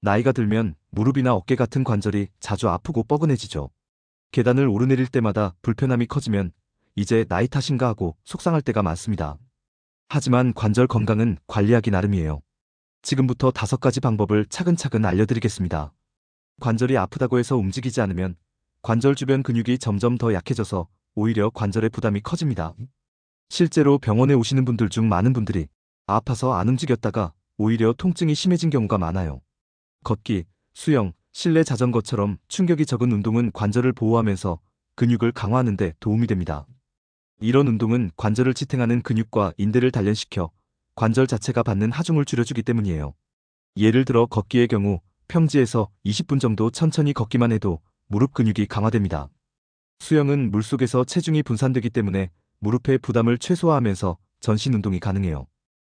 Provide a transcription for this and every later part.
나이가 들면 무릎이나 어깨 같은 관절이 자주 아프고 뻐근해지죠. 계단을 오르내릴 때마다 불편함이 커지면 이제 나이 탓인가 하고 속상할 때가 많습니다. 하지만 관절 건강은 관리하기 나름이에요. 지금부터 5가지 방법을 차근차근 알려드리겠습니다. 관절이 아프다고 해서 움직이지 않으면 관절 주변 근육이 점점 더 약해져서 오히려 관절의 부담이 커집니다. 실제로 병원에 오시는 분들 중 많은 분들이 아파서 안 움직였다가 오히려 통증이 심해진 경우가 많아요. 걷기, 수영, 실내 자전거처럼 충격이 적은 운동은 관절을 보호하면서 근육을 강화하는 데 도움이 됩니다. 이런 운동은 관절을 지탱하는 근육과 인대를 단련시켜 관절 자체가 받는 하중을 줄여주기 때문이에요. 예를 들어 걷기의 경우 평지에서 20분 정도 천천히 걷기만 해도 무릎 근육이 강화됩니다. 수영은 물속에서 체중이 분산되기 때문에 무릎의 부담을 최소화하면서 전신 운동이 가능해요.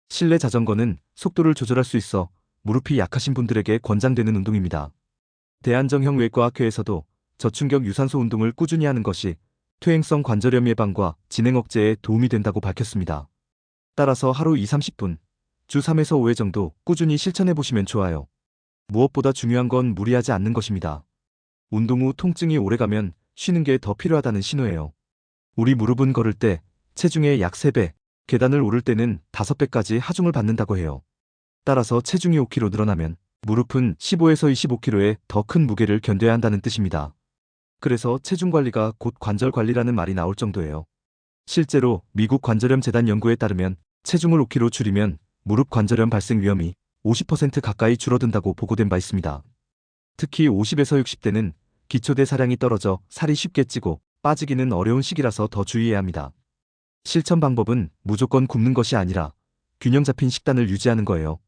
실내 자전거는 속도를 조절할 수 있어 무릎이 약하신 분들에게 권장되는 운동입니다. 대한정형외과학회에서도 저충격 유산소 운동을 꾸준히 하는 것이 퇴행성 관절염 예방과 진행 억제에 도움이 된다고 밝혔습니다. 따라서 하루 2~30분, 주 3에서 5회 정도 꾸준히 실천해 보시면 좋아요. 무엇보다 중요한 건 무리하지 않는 것입니다. 운동 후 통증이 오래가면 쉬는 게 더 필요하다는 신호예요. 우리 무릎은 걸을 때 체중의 약 3배, 계단을 오를 때는 5배까지 하중을 받는다고 해요. 따라서 체중이 5kg 늘어나면 무릎은 15에서 25kg의 더 큰 무게를 견뎌야 한다는 뜻입니다. 그래서 체중 관리가 곧 관절 관리라는 말이 나올 정도예요. 실제로 미국 관절염 재단 연구에 따르면 체중을 5kg 줄이면 무릎 관절염 발생 위험이 50% 가까이 줄어든다고 보고된 바 있습니다. 특히 50에서 60대는 기초대사량이 떨어져 살이 쉽게 찌고 빠지기는 어려운 시기라서 더 주의해야 합니다. 실천 방법은 무조건 굶는 것이 아니라 균형 잡힌 식단을 유지하는 거예요.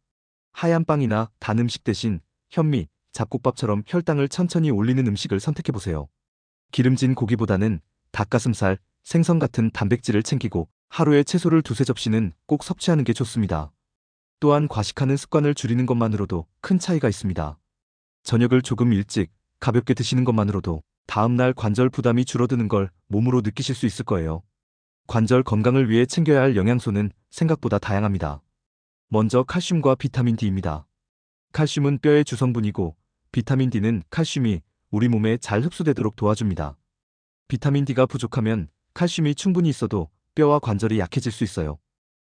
하얀 빵이나 단 음식 대신 현미, 잡곡밥처럼 혈당을 천천히 올리는 음식을 선택해보세요. 기름진 고기보다는 닭가슴살, 생선 같은 단백질을 챙기고 하루에 채소를 2~3접시는 꼭 섭취하는 게 좋습니다. 또한 과식하는 습관을 줄이는 것만으로도 큰 차이가 있습니다. 저녁을 조금 일찍, 가볍게 드시는 것만으로도 다음날 관절 부담이 줄어드는 걸 몸으로 느끼실 수 있을 거예요. 관절 건강을 위해 챙겨야 할 영양소는 생각보다 다양합니다. 먼저 칼슘과 비타민 D입니다. 칼슘은 뼈의 주성분이고 비타민 D는 칼슘이 우리 몸에 잘 흡수되도록 도와줍니다. 비타민 D가 부족하면 칼슘이 충분히 있어도 뼈와 관절이 약해질 수 있어요.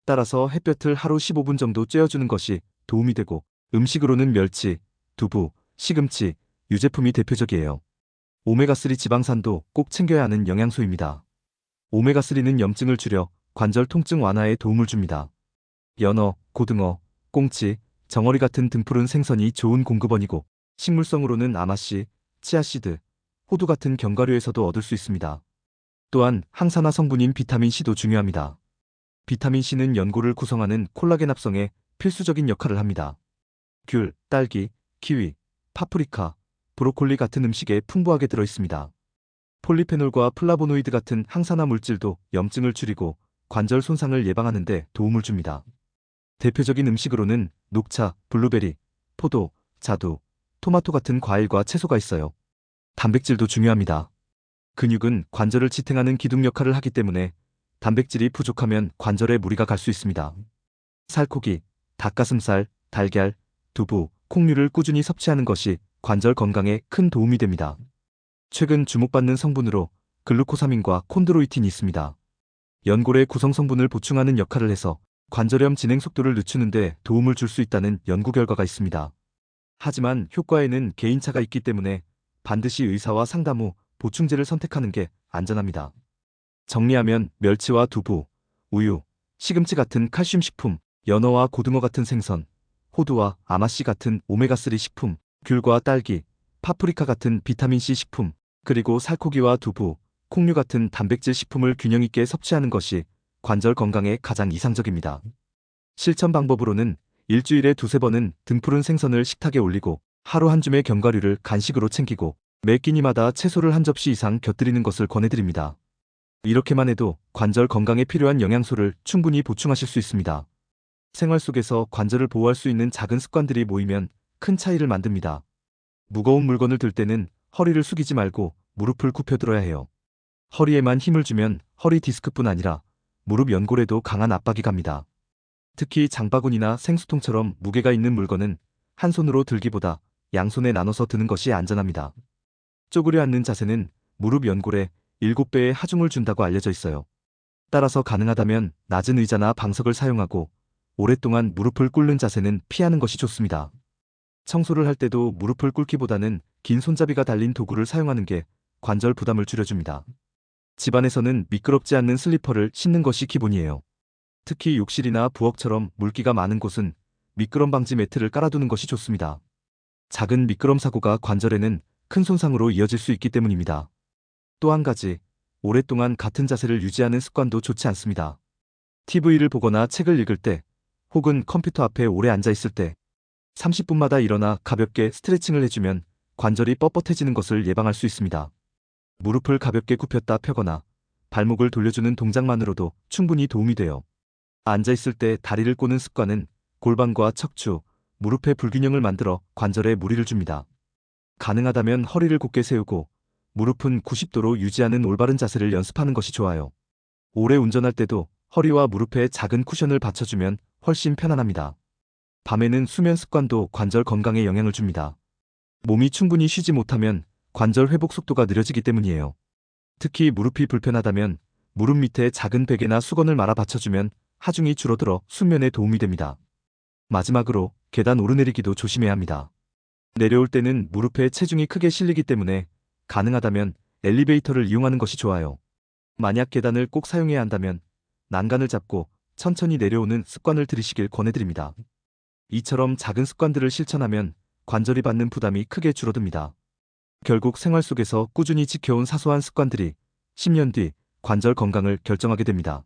따라서 햇볕을 하루 15분 정도 쬐어주는 것이 도움이 되고 음식으로는 멸치, 두부, 시금치, 유제품이 대표적이에요. 오메가3 지방산도 꼭 챙겨야 하는 영양소입니다. 오메가3는 염증을 줄여 관절 통증 완화에 도움을 줍니다. 연어, 고등어, 꽁치, 정어리 같은 등푸른 생선이 좋은 공급원이고 식물성으로는 아마씨, 치아씨드, 호두 같은 견과류에서도 얻을 수 있습니다. 또한 항산화 성분인 비타민C도 중요합니다. 비타민C는 연골을 구성하는 콜라겐 합성에 필수적인 역할을 합니다. 귤, 딸기, 키위, 파프리카, 브로콜리 같은 음식에 풍부하게 들어있습니다. 폴리페놀과 플라보노이드 같은 항산화 물질도 염증을 줄이고 관절 손상을 예방하는 데 도움을 줍니다. 대표적인 음식으로는 녹차, 블루베리, 포도, 자두, 토마토 같은 과일과 채소가 있어요. 단백질도 중요합니다. 근육은 관절을 지탱하는 기둥 역할을 하기 때문에 단백질이 부족하면 관절에 무리가 갈 수 있습니다. 살코기, 닭가슴살, 달걀, 두부, 콩류를 꾸준히 섭취하는 것이 관절 건강에 큰 도움이 됩니다. 최근 주목받는 성분으로 글루코사민과 콘드로이틴이 있습니다. 연골의 구성 성분을 보충하는 역할을 해서 관절염 진행 속도를 늦추는 데 도움을 줄 수 있다는 연구 결과가 있습니다. 하지만 효과에는 개인차가 있기 때문에 반드시 의사와 상담 후 보충제를 선택하는 게 안전합니다. 정리하면 멸치와 두부, 우유, 시금치 같은 칼슘 식품, 연어와 고등어 같은 생선, 호두와 아마씨 같은 오메가3 식품, 귤과 딸기, 파프리카 같은 비타민C 식품, 그리고 살코기와 두부, 콩류 같은 단백질 식품을 균형 있게 섭취하는 것이 관절 건강에 가장 이상적입니다. 실천 방법으로는 일주일에 2~3번은 등푸른 생선을 식탁에 올리고 하루 한 줌의 견과류를 간식으로 챙기고 매 끼니마다 채소를 한 접시 이상 곁들이는 것을 권해드립니다. 이렇게만 해도 관절 건강에 필요한 영양소를 충분히 보충하실 수 있습니다. 생활 속에서 관절을 보호할 수 있는 작은 습관들이 모이면 큰 차이를 만듭니다. 무거운 물건을 들 때는 허리를 숙이지 말고 무릎을 굽혀들어야 해요. 허리에만 힘을 주면 허리 디스크뿐 아니라 무릎 연골에도 강한 압박이 갑니다. 특히 장바구니나 생수통처럼 무게가 있는 물건은 한 손으로 들기보다 양손에 나눠서 드는 것이 안전합니다. 쪼그려 앉는 자세는 무릎 연골에 7배의 하중을 준다고 알려져 있어요. 따라서 가능하다면 낮은 의자나 방석을 사용하고 오랫동안 무릎을 꿇는 자세는 피하는 것이 좋습니다. 청소를 할 때도 무릎을 꿇기보다는 긴 손잡이가 달린 도구를 사용하는 게 관절 부담을 줄여줍니다. 집안에서는 미끄럽지 않는 슬리퍼를 신는 것이 기본이에요. 특히 욕실이나 부엌처럼 물기가 많은 곳은 미끄럼 방지 매트를 깔아두는 것이 좋습니다. 작은 미끄럼 사고가 관절에는 큰 손상으로 이어질 수 있기 때문입니다. 또 한 가지, 오랫동안 같은 자세를 유지하는 습관도 좋지 않습니다. TV를 보거나 책을 읽을 때, 혹은 컴퓨터 앞에 오래 앉아 있을 때 30분마다 일어나 가볍게 스트레칭을 해주면 관절이 뻣뻣해지는 것을 예방할 수 있습니다. 무릎을 가볍게 굽혔다 펴거나 발목을 돌려주는 동작만으로도 충분히 도움이 돼요. 앉아 있을 때 다리를 꼬는 습관은 골반과 척추, 무릎의 불균형을 만들어 관절에 무리를 줍니다. 가능하다면 허리를 곧게 세우고 무릎은 90도로 유지하는 올바른 자세를 연습하는 것이 좋아요. 오래 운전할 때도 허리와 무릎에 작은 쿠션을 받쳐주면 훨씬 편안합니다. 밤에는 수면 습관도 관절 건강에 영향을 줍니다. 몸이 충분히 쉬지 못하면 관절 회복 속도가 느려지기 때문이에요. 특히 무릎이 불편하다면 무릎 밑에 작은 베개나 수건을 말아 받쳐주면 하중이 줄어들어 숙면에 도움이 됩니다. 마지막으로 계단 오르내리기도 조심해야 합니다. 내려올 때는 무릎에 체중이 크게 실리기 때문에 가능하다면 엘리베이터를 이용하는 것이 좋아요. 만약 계단을 꼭 사용해야 한다면 난간을 잡고 천천히 내려오는 습관을 들이시길 권해드립니다. 이처럼 작은 습관들을 실천하면 관절이 받는 부담이 크게 줄어듭니다. 결국 생활 속에서 꾸준히 지켜온 사소한 습관들이 10년 뒤 관절 건강을 결정하게 됩니다.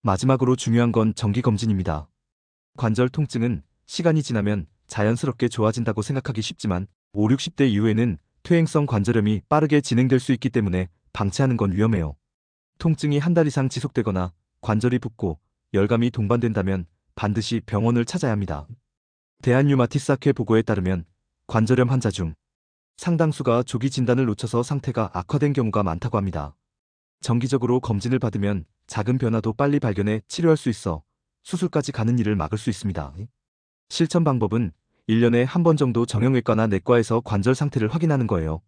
마지막으로 중요한 건 정기검진입니다. 관절 통증은 시간이 지나면 자연스럽게 좋아진다고 생각하기 쉽지만 5, 60대 이후에는 퇴행성 관절염이 빠르게 진행될 수 있기 때문에 방치하는 건 위험해요. 통증이 한 달 이상 지속되거나 관절이 붓고 열감이 동반된다면 반드시 병원을 찾아야 합니다. 대한류마티스학회 보고에 따르면 관절염 환자 중 상당수가 조기 진단을 놓쳐서 상태가 악화된 경우가 많다고 합니다. 정기적으로 검진을 받으면 작은 변화도 빨리 발견해 치료할 수 있어 수술까지 가는 일을 막을 수 있습니다. 실천 방법은 1년에 한 번 정도 정형외과나 내과에서 관절 상태를 확인하는 거예요.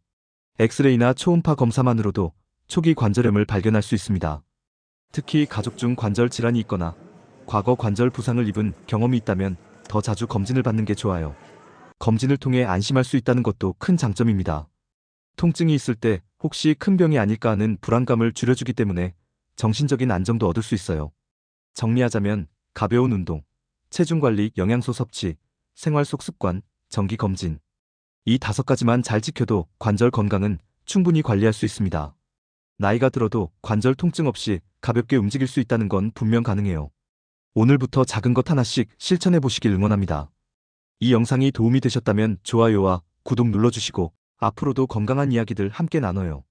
엑스레이나 초음파 검사만으로도 초기 관절염을 발견할 수 있습니다. 특히 가족 중 관절 질환이 있거나 과거 관절 부상을 입은 경험이 있다면 더 자주 검진을 받는 게 좋아요. 검진을 통해 안심할 수 있다는 것도 큰 장점입니다. 통증이 있을 때 혹시 큰 병이 아닐까 하는 불안감을 줄여주기 때문에 정신적인 안정도 얻을 수 있어요. 정리하자면 가벼운 운동, 체중 관리, 영양소 섭취, 생활 속 습관, 정기 검진. 이 5가지만 잘 지켜도 관절 건강은 충분히 관리할 수 있습니다. 나이가 들어도 관절 통증 없이 가볍게 움직일 수 있다는 건 분명 가능해요. 오늘부터 작은 것 하나씩 실천해 보시길 응원합니다. 이 영상이 도움이 되셨다면 좋아요와 구독 눌러주시고 앞으로도 건강한 이야기들 함께 나눠요.